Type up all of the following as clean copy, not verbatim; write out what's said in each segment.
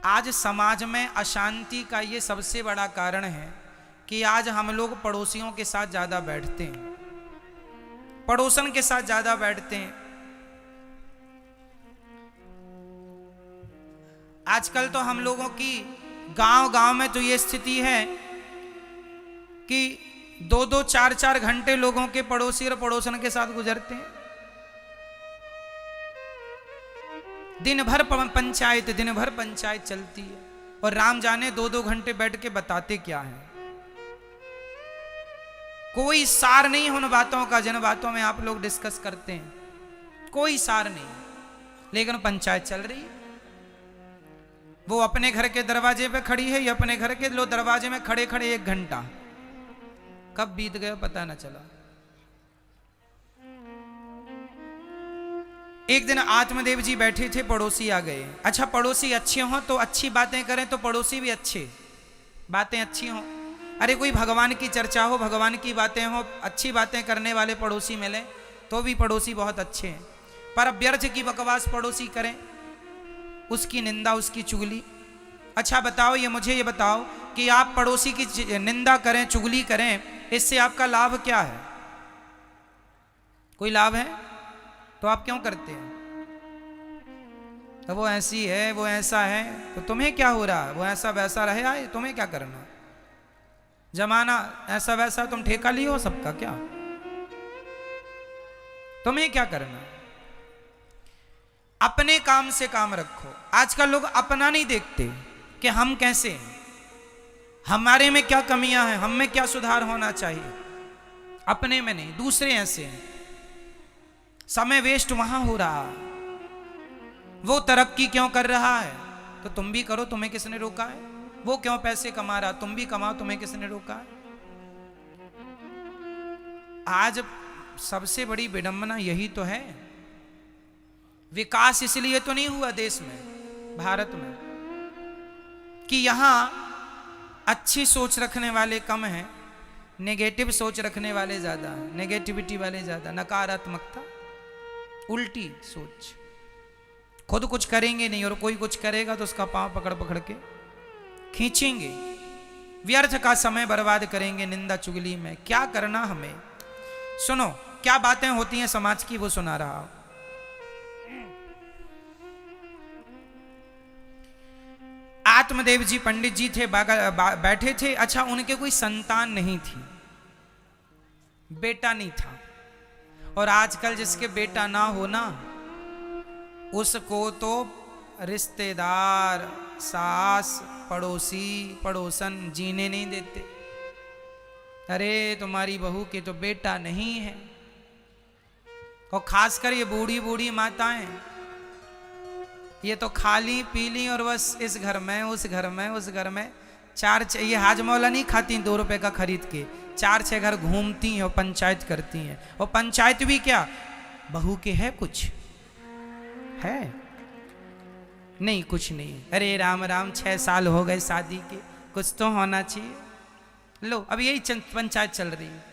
आज समाज में अशांति का ये सबसे बड़ा कारण है कि आज हम लोग पड़ोसियों के साथ ज़्यादा बैठते हैं, पड़ोसन के साथ ज़्यादा बैठते हैं। आजकल तो हम लोगों की गांव गांव में तो ये स्थिति है कि 2-2, 4-4 घंटे लोगों के पड़ोसी और पड़ोसन के साथ गुजरते हैं। दिन भर पंचायत चलती है और राम जाने 2-2 घंटे बैठ के बताते क्या है। कोई सार नहीं उन बातों का जिन बातों में आप लोग डिस्कस करते हैं, कोई सार नहीं, लेकिन पंचायत चल रही है। वो अपने घर के दरवाजे पे खड़ी है, या अपने घर के लो दरवाजे में खड़े खड़े 1 घंटा कब बीत गया पता न चला। एक दिन आत्मदेव जी बैठे थे, पड़ोसी आ गए। अच्छा, पड़ोसी अच्छे हों तो अच्छी बातें करें तो पड़ोसी भी अच्छे, बातें अच्छी हों। अरे कोई भगवान की चर्चा हो, भगवान की बातें हो, अच्छी बातें करने वाले पड़ोसी मिले तो भी पड़ोसी बहुत अच्छे हैं। पर अब व्यर्थ की बकवास पड़ोसी करें, उसकी निंदा, उसकी चुगली। अच्छा बताओ, मुझे ये बताओ कि आप पड़ोसी की निंदा करें, चुगली करें, इससे आपका लाभ क्या है? कोई लाभ है? तो आप क्यों करते हैं? तो वो ऐसी है, वो ऐसा है, तो तुम्हें क्या हो रहा है? वो ऐसा वैसा रहे आए, तुम्हें क्या करना? जमाना ऐसा वैसा, तुम ठेका लिए हो सबका क्या? तुम्हें क्या करना? अपने काम से काम रखो। आजकल लोग अपना नहीं देखते कि हम कैसे हैं, हमारे में क्या कमियां हैं, हम में क्या सुधार होना चाहिए। अपने में नहीं, दूसरे ऐसे हैं। समय वेस्ट वहां हो रहा, वो तरक्की क्यों कर रहा है तो तुम भी करो, तुम्हें किसने रोका है? वो क्यों पैसे कमा रहा, तुम भी कमाओ, तुम्हें किसने रोका है? आज सबसे बड़ी विडंबना यही तो है। विकास इसलिए तो नहीं हुआ देश में, भारत में, कि यहां अच्छी सोच रखने वाले कम हैं, नेगेटिव सोच रखने वाले ज्यादा हैं, नेगेटिविटी वाले ज्यादा, नकारात्मकता, उल्टी सोच। खुद कुछ करेंगे नहीं और कोई कुछ करेगा तो उसका पांव पकड़ पकड़ के खींचेंगे। व्यर्थ का समय बर्बाद करेंगे निंदा चुगली में। क्या करना हमें? सुनो क्या बातें होती हैं समाज की, वो सुना रहा हूं। आत्मदेव जी पंडित जी थे, बैठे थे। अच्छा, उनके कोई संतान नहीं थी, बेटा नहीं था। और आजकल जिसके बेटा ना हो ना, उसको तो रिश्तेदार, सास, पड़ोसी, पड़ोसन जीने नहीं देते। अरे तुम्हारी बहू के तो बेटा नहीं है। और खासकर ये बूढ़ी बूढ़ी माताएं, ये तो खाली पीली और बस इस घर में उस घर में उस घर में ये हाजमौला नहीं खाती 2 रुपए का खरीद के, 4-6 घर घूमती हैं और पंचायत करती हैं। और पंचायत भी क्या, बहू के है कुछ है? नहीं, कुछ नहीं। अरे राम राम, 6 साल हो गए शादी के, कुछ तो होना चाहिए। लो अब यही पंचायत चल रही है,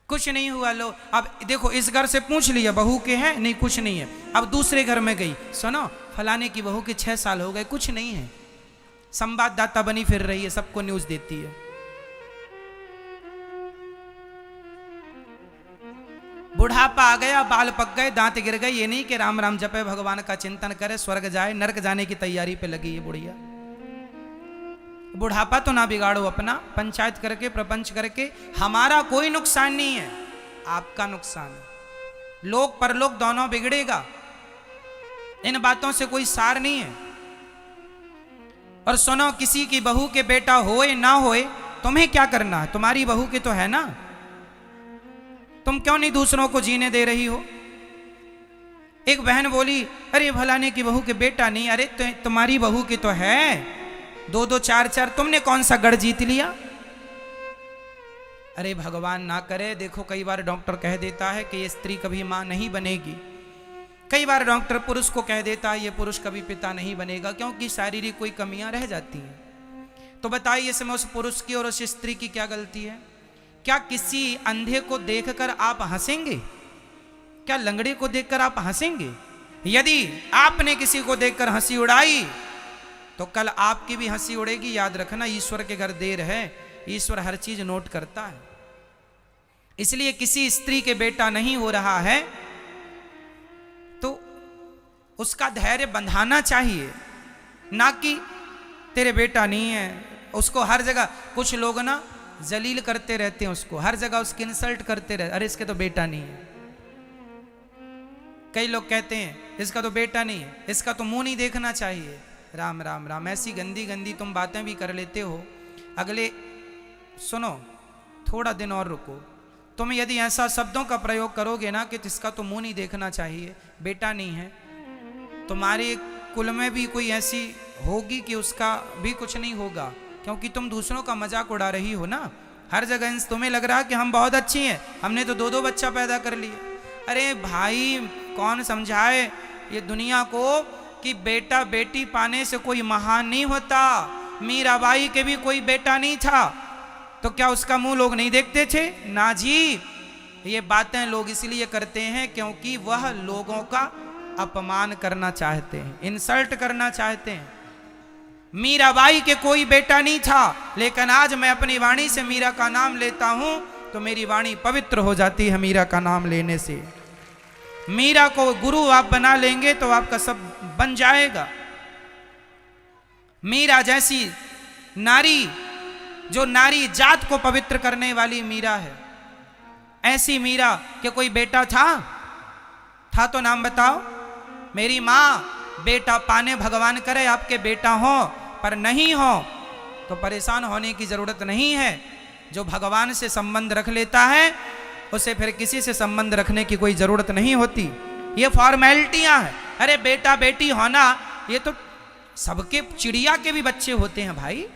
कुछ नहीं हुआ। लो अब देखो, इस घर से पूछ लिया बहू के हैं, नहीं कुछ नहीं है। अब दूसरे घर में गई, सुनो फलाने की बहू के 6 साल हो गए, कुछ नहीं है। संवाददाता बनी फिर रही है, सबको न्यूज देती है। बुढ़ापा आ गया, बाल पक गए, दांत गिर गए। ये नहीं कि राम राम जपे, भगवान का चिंतन करे, स्वर्ग जाए, नरक जाने की तैयारी पे लगी है बुढ़िया। बुढ़ापा तो ना बिगाड़ो अपना, पंचायत करके, प्रपंच करके। हमारा कोई नुकसान नहीं है, आपका नुकसान है। लोक परलोक दोनों बिगड़ेगा, इन बातों से कोई सार नहीं है। और सुनो, किसी की बहू के बेटा होए ना होए, तुम्हें क्या करना है? तुम्हारी बहू के तो है ना, तुम क्यों नहीं दूसरों को जीने दे रही हो? एक बहन बोली, अरे भलाने की बहू के बेटा नहीं। अरे तुम्हारी बहू की तो है, 2-2, 4-4, तुमने कौन सा गढ़ जीत लिया? अरे भगवान ना करे। देखो कई बार डॉक्टर कह देता है कि ये स्त्री कभी मां नहीं बनेगी, कई बार डॉक्टर पुरुष को कह देता है ये पुरुष कभी पिता नहीं बनेगा, क्योंकि शारीरिक कोई कमियां रह जाती हैं। तो बताइए इसमें उस पुरुष की और उस स्त्री की क्या गलती है? क्या किसी अंधे को देखकर आप हंसेंगे? क्या लंगड़े को देखकर आप हंसेंगे? यदि आपने किसी को देखकर हंसी उड़ाई तो कल आपकी भी हंसी उड़ेगी। याद रखना, ईश्वर के घर देर है, ईश्वर हर चीज नोट करता है। इसलिए किसी स्त्री के बेटा नहीं हो रहा है तो उसका धैर्य बंधाना चाहिए, ना कि तेरे बेटा नहीं है। उसको हर जगह कुछ लोग ना जलील करते रहते हैं, उसको हर जगह उसकी इंसल्ट करते रहते, अरे इसके तो बेटा नहीं है। कई लोग कहते हैं इसका तो बेटा नहीं है, इसका तो मुंह नहीं देखना चाहिए। राम राम राम, ऐसी गंदी गंदी तुम बातें भी कर लेते हो। अगले सुनो, थोड़ा दिन और रुको। तुम यदि ऐसा शब्दों का प्रयोग करोगे ना कि इसका तो मुंह नहीं देखना चाहिए, बेटा नहीं है, तुम्हारे कुल में भी कोई ऐसी होगी कि उसका भी कुछ नहीं होगा, क्योंकि तुम दूसरों का मजाक उड़ा रही हो ना। हर जगह तुम्हें लग रहा है कि हम बहुत अच्छी हैं, हमने तो 2-2 बच्चा पैदा कर लिए। अरे भाई, कौन समझाए ये दुनिया को कि बेटा बेटी पाने से कोई महान नहीं होता। मीराबाई के भी कोई बेटा नहीं था, तो क्या उसका मुंह लोग नहीं देखते थे? ना जी, ये बातें लोग इसलिए करते हैं क्योंकि वह लोगों का अपमान करना चाहते हैं, इंसल्ट करना चाहते हैं। मीराबाई के कोई बेटा नहीं था, लेकिन आज मैं अपनी वाणी से मीरा का नाम लेता हूं तो मेरी वाणी पवित्र हो जाती है मीरा का नाम लेने से। मीरा को गुरु आप बना लेंगे तो आपका सब बन जाएगा। मीरा जैसी नारी, जो नारी जात को पवित्र करने वाली मीरा है, ऐसी मीरा के कोई बेटा था तो नाम बताओ। मेरी माँ, बेटा पाने भगवान करे आपके बेटा हो, पर नहीं हो तो परेशान होने की जरूरत नहीं है। जो भगवान से संबंध रख लेता है उसे फिर किसी से संबंध रखने की कोई जरूरत नहीं होती। ये फॉर्मेलिटियां हैं। अरे बेटा बेटी होना, ये तो सबके, चिड़िया के भी बच्चे होते हैं भाई,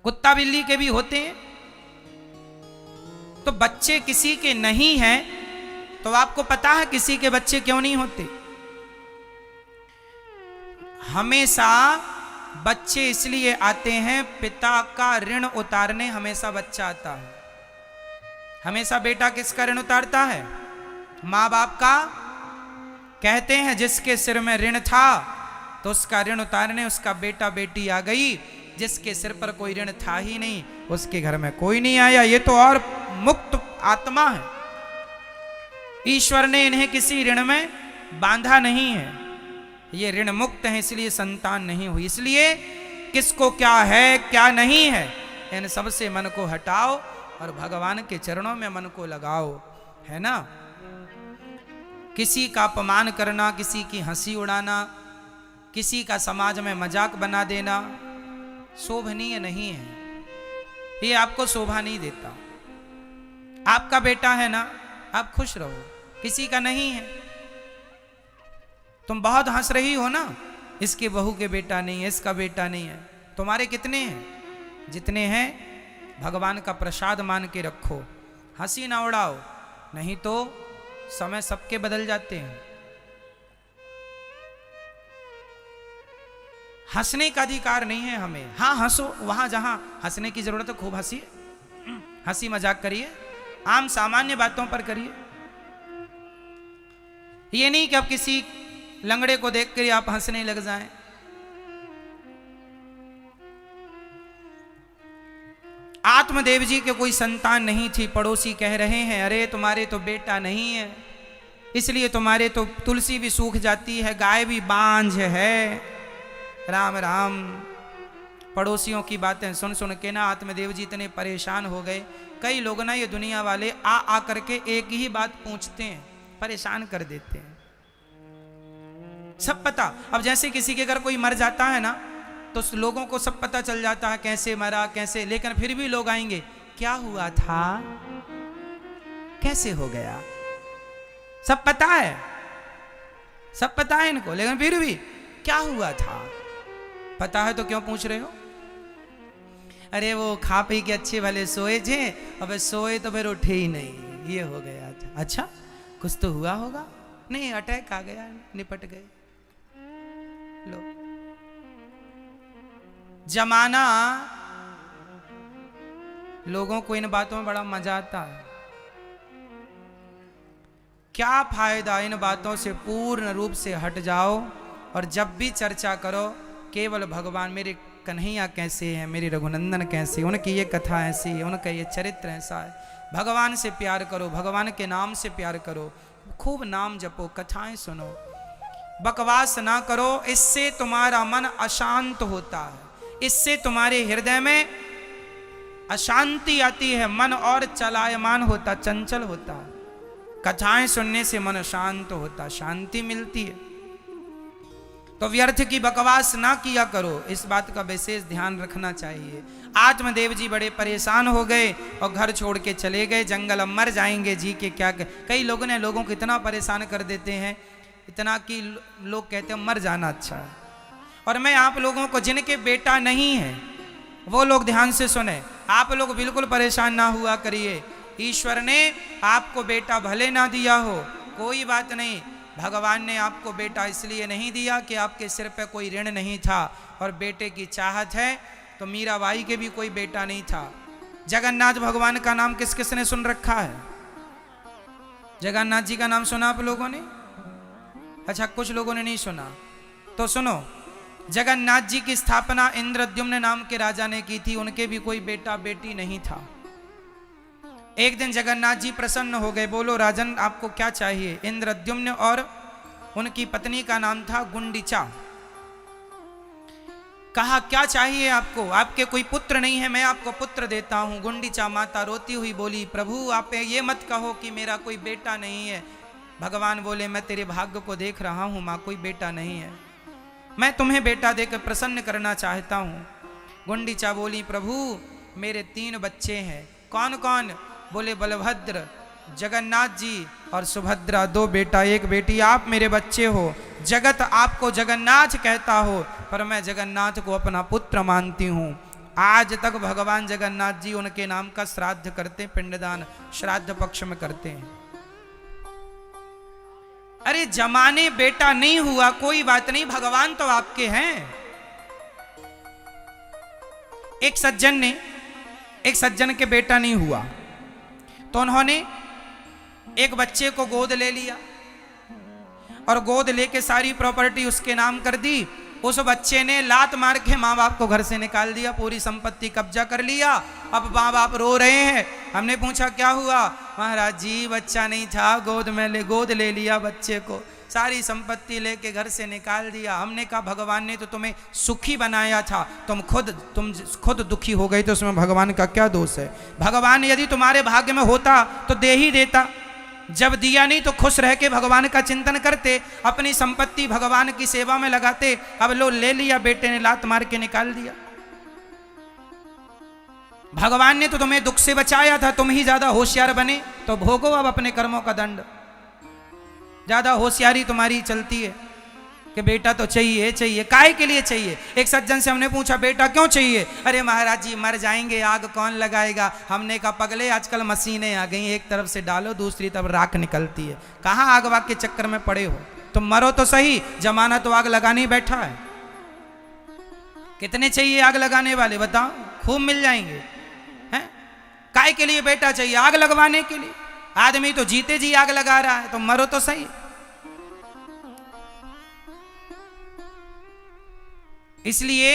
कुत्ता बिल्ली के भी होते हैं। तो बच्चे किसी के नहीं हैं तो आपको पता है किसी के बच्चे क्यों नहीं होते? हमेशा बच्चे इसलिए आते हैं, पिता का ऋण उतारने हमेशा बच्चा आता है। हमेशा बेटा किसका ऋण उतारता है? माँ बाप का। कहते हैं जिसके सिर में ऋण था तो उसका ऋण उतारने उसका बेटा बेटी आ गई, जिसके सिर पर कोई ऋण था ही नहीं उसके घर में कोई नहीं आया। ये तो और मुक्त आत्मा है। ईश्वर ने इन्हें किसी ऋण में बांधा नहीं है, ये ऋण मुक्त है, इसलिए संतान नहीं हुई। इसलिए किसको क्या है क्या नहीं है, इन सब से मन को हटाओ और भगवान के चरणों में मन को लगाओ, है ना। किसी का अपमान करना, किसी की हंसी उड़ाना, किसी का समाज में मजाक बना देना शोभनीय नहीं है। ये आपको शोभा नहीं देता। आपका बेटा है ना, आप खुश रहो, किसी का नहीं है। तुम बहुत हंस रही हो ना, इसके बहू के बेटा नहीं है, इसका बेटा नहीं है। तुम्हारे कितने हैं? जितने हैं भगवान का प्रसाद मान के रखो, हंसी ना उड़ाओ, नहीं तो समय सबके बदल जाते हैं। हंसने का अधिकार नहीं है हमें। हाँ हंसो, वहां जहां हंसने की जरूरत है खूब हंसिए, हंसी मजाक करिए, आम सामान्य बातों पर करिए। ये नहीं कि अब किसी लंगड़े को देखकर आप हंसने लग जाएं। आत्मदेव जी के कोई संतान नहीं थी, पड़ोसी कह रहे हैं अरे तुम्हारे तो बेटा नहीं है, इसलिए तुम्हारे तो तुलसी भी सूख जाती है, गाय भी बांझ है। राम राम। पड़ोसियों की बातें सुन सुन के ना आत्मदेव जी इतने परेशान हो गए। कई लोग ना ये दुनिया वाले आ करके एक ही बात पूछते हैं, परेशान कर देते हैं। सब पता, अब जैसे किसी के घर कोई मर जाता है ना तो लोगों को सब पता चल जाता है कैसे मरा कैसे, लेकिन फिर भी लोग आएंगे क्या हुआ था, कैसे हो गया, सब पता है, सब पता है इनको, लेकिन फिर भी क्या हुआ था। पता है तो क्यों पूछ रहे हो? अरे वो खा पी के अच्छे वाले सोए थे, अब सोए तो फिर उठे ही नहीं, ये हो गया था। अच्छा कुछ तो हुआ होगा? नहीं, अटैक आ गया, निपट गए। लो, जमाना, लोगों को इन बातों में बड़ा मजा आता है। क्या फायदा इन बातों से पूर्ण रूप से हट जाओ और जब भी चर्चा करो केवल भगवान मेरे कन्हैया कैसे हैं, मेरे रघुनंदन कैसे, उनकी ये कथा ऐसी है, उनका ये चरित्र ऐसा है। भगवान से प्यार करो, भगवान के नाम से प्यार करो, खूब नाम जपो, कथाएं सुनो, बकवास ना करो। इससे तुम्हारा मन अशांत होता है, इससे तुम्हारे हृदय में अशांति आती है, मन और चलायमान होता, चंचल होता है। कथाएं सुनने से मन शांत होता, शांति मिलती है। तो व्यर्थ की बकवास ना किया करो, इस बात का विशेष ध्यान रखना चाहिए। आत्मदेव जी बड़े परेशान हो गए और घर छोड़ के चले गए जंगल, अब मर जाएंगे जी के क्या। कई लोगों ने लोगों को इतना परेशान कर देते हैं, इतना कि लोग कहते हैं मर जाना अच्छा है। और मैं आप लोगों को, जिनके बेटा नहीं है वो लोग ध्यान से सुने, आप लोग बिल्कुल परेशान ना हुआ करिए। ईश्वर ने आपको बेटा भले ना दिया हो, कोई बात नहीं, भगवान ने आपको बेटा इसलिए नहीं दिया कि आपके सिर पे कोई ऋण नहीं था और बेटे की चाहत है। तो मीराबाई के भी कोई बेटा नहीं था। जगन्नाथ भगवान का नाम किस किस ने सुन रखा है? जगन्नाथ जी का नाम सुना आप लोगों ने? अच्छा, कुछ लोगों ने नहीं सुना, तो सुनो। जगन्नाथ जी की स्थापना इंद्रद्युम्न नाम के राजा ने की थी, उनके भी कोई बेटा बेटी नहीं था। एक दिन जगन्नाथ जी प्रसन्न हो गए, बोलो राजन आपको क्या चाहिए? इंद्रद्युम्न और उनकी पत्नी का नाम था गुंडीचा। कहा क्या चाहिए आपको? आपके कोई पुत्र नहीं है, मैं आपको पुत्र देता हूं। गुंडीचा माता रोती हुई बोली, प्रभु आप ये मत कहो कि मेरा कोई बेटा नहीं है। भगवान बोले, मैं तेरे भाग्य को देख रहा हूं मां, कोई बेटा नहीं है, मैं तुम्हें बेटा देकर प्रसन्न करना चाहता हूं। गुंडीचा बोली, प्रभु मेरे 3 बच्चे हैं। कौन कौन? बोले बलभद्र, जगन्नाथ जी और सुभद्रा, 2 बेटा 1 बेटी। आप मेरे बच्चे हो, जगत आपको जगन्नाथ कहता हो, पर मैं जगन्नाथ को अपना पुत्र मानती हूँ। आज तक भगवान जगन्नाथ जी उनके नाम का श्राद्ध करते, पिंडदान श्राद्ध पक्ष में करते हैं। अरे जमाने बेटा नहीं हुआ कोई बात नहीं, भगवान तो आपके हैं। एक सज्जन के बेटा नहीं हुआ तो उन्होंने एक बच्चे को गोद ले लिया और गोद लेके सारी प्रॉपर्टी उसके नाम कर दी। उस बच्चे ने लात मार के माँ बाप को घर से निकाल दिया, पूरी संपत्ति कब्जा कर लिया। अब माँ बाप रो रहे हैं। हमने पूछा क्या हुआ? महाराज जी बच्चा नहीं था, गोद ले लिया बच्चे को, सारी संपत्ति लेके घर से निकाल दिया। हमने कहा भगवान ने तो तुम्हें सुखी बनाया था, तुम खुद दुखी हो गई, तो उसमें भगवान का क्या दोष है? भगवान यदि तुम्हारे भाग्य में होता तो दे ही देता, जब दिया नहीं तो खुश रह के भगवान का चिंतन करते, अपनी संपत्ति भगवान की सेवा में लगाते। अब लो ले लिया, बेटे ने लात मार के निकाल दिया। भगवान ने तो तुम्हें दुख से बचाया था, तुम ही ज्यादा होशियार बने, तो भोगो अब अपने कर्मों का दंड। ज्यादा होशियारी तुम्हारी चलती है कि बेटा तो चाहिए चाहिए, काहे के लिए चाहिए? एक सज्जन से हमने पूछा बेटा क्यों चाहिए? अरे महाराज जी मर जाएंगे, आग कौन लगाएगा। हमने कहा पगले आजकल मशीनें आ गई, एक तरफ से डालो दूसरी तरफ राख निकलती है, कहाँ आग वाग के चक्कर में पड़े हो? तुम मरो तो सही, जमाना तो आग लगाने ही बैठा है। कितने चाहिए आग लगाने वाले बताओ? खूब मिल जाएंगे हैं। काहे के लिए बेटा चाहिए? आग लगवाने के लिए। आदमी तो जीते जी आग लगा रहा है, तो मरो तो सही। इसलिए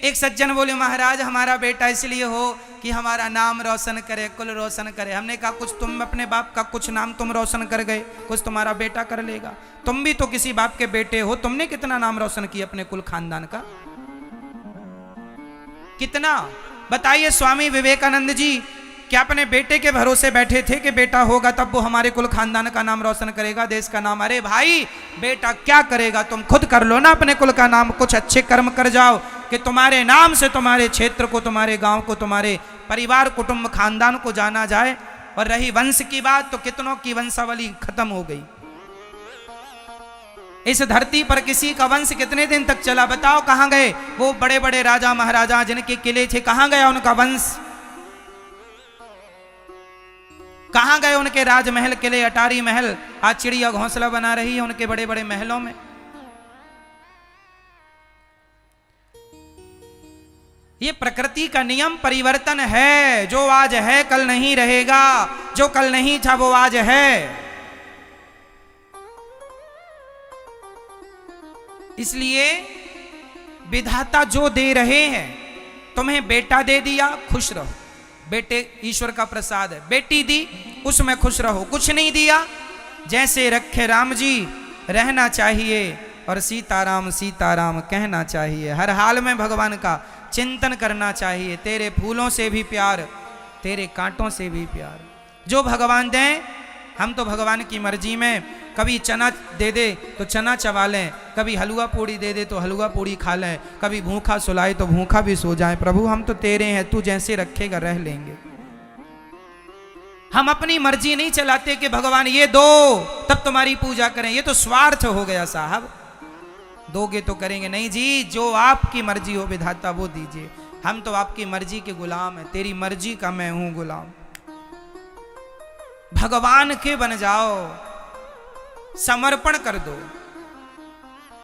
एक सज्जन बोले महाराज हमारा बेटा इसलिए हो कि हमारा नाम रोशन करे, कुल रोशन करे। हमने कहा कुछ तुम अपने बाप का कुछ नाम तुम रोशन कर गए, कुछ तुम्हारा बेटा कर लेगा। तुम भी तो किसी बाप के बेटे हो, तुमने कितना नाम रोशन किया अपने कुल खानदान का? कितना बताइए। स्वामी विवेकानंद जी क्या अपने बेटे के भरोसे बैठे थे कि बेटा होगा तब वो हमारे कुल खानदान का नाम रोशन करेगा, देश का नाम? अरे भाई बेटा क्या करेगा, तुम खुद कर लो ना अपने कुल का नाम, कुछ अच्छे कर्म कर जाओ कि तुम्हारे नाम से तुम्हारे क्षेत्र को, तुम्हारे गांव को, तुम्हारे परिवार कुटुंब खानदान को जाना जाए। और रही वंश की बात, तो कितनों की वंशावली खत्म हो गई। इस धरती पर किसी का वंश कितने दिन तक चला बताओ? कहां गए वो बड़े बड़े राजा महाराजा जिनके किले थे, कहां गया उनका वंश? कहां गए उनके राजमहल, किले, अटारी महल? आज चिड़िया घोंसला बना रही है उनके बड़े बड़े महलों में। ये प्रकृति का नियम परिवर्तन है, जो आज है कल नहीं रहेगा, जो कल नहीं था वो आज है। इसलिए विधाता जो दे रहे हैं, तुम्हें बेटा दे दिया, खुश रहो, बेटे ईश्वर का प्रसाद है, बेटी दी उसमें खुश रहो, कुछ नहीं दिया जैसे रखे राम जी रहना चाहिए, और सीताराम सीताराम कहना चाहिए। हर हाल में भगवान का चिंतन करना चाहिए। तेरे फूलों से भी प्यार, तेरे कांटों से भी प्यार, जो भगवान दें। हम तो भगवान की मर्जी में कभी चना दे दे तो चना चबा लें, कभी हलवा पूड़ी दे दे तो हलवा पूड़ी खा लें, कभी भूखा सुलाए तो भूखा भी सो जाए। प्रभु हम तो तेरे हैं, तू जैसे रखेगा रह लेंगे। हम अपनी मर्जी नहीं चलाते कि भगवान ये दो तब तुम्हारी पूजा करें, ये तो स्वार्थ हो गया साहब। दोगे तो करेंगे, नहीं जी, जो आपकी मर्जी हो विधाता वो दीजिए। हम तो आपकी मर्जी के गुलाम हैं, तेरी मर्जी का मैं हूं गुलाम। भगवान के बन जाओ, समर्पण कर दो।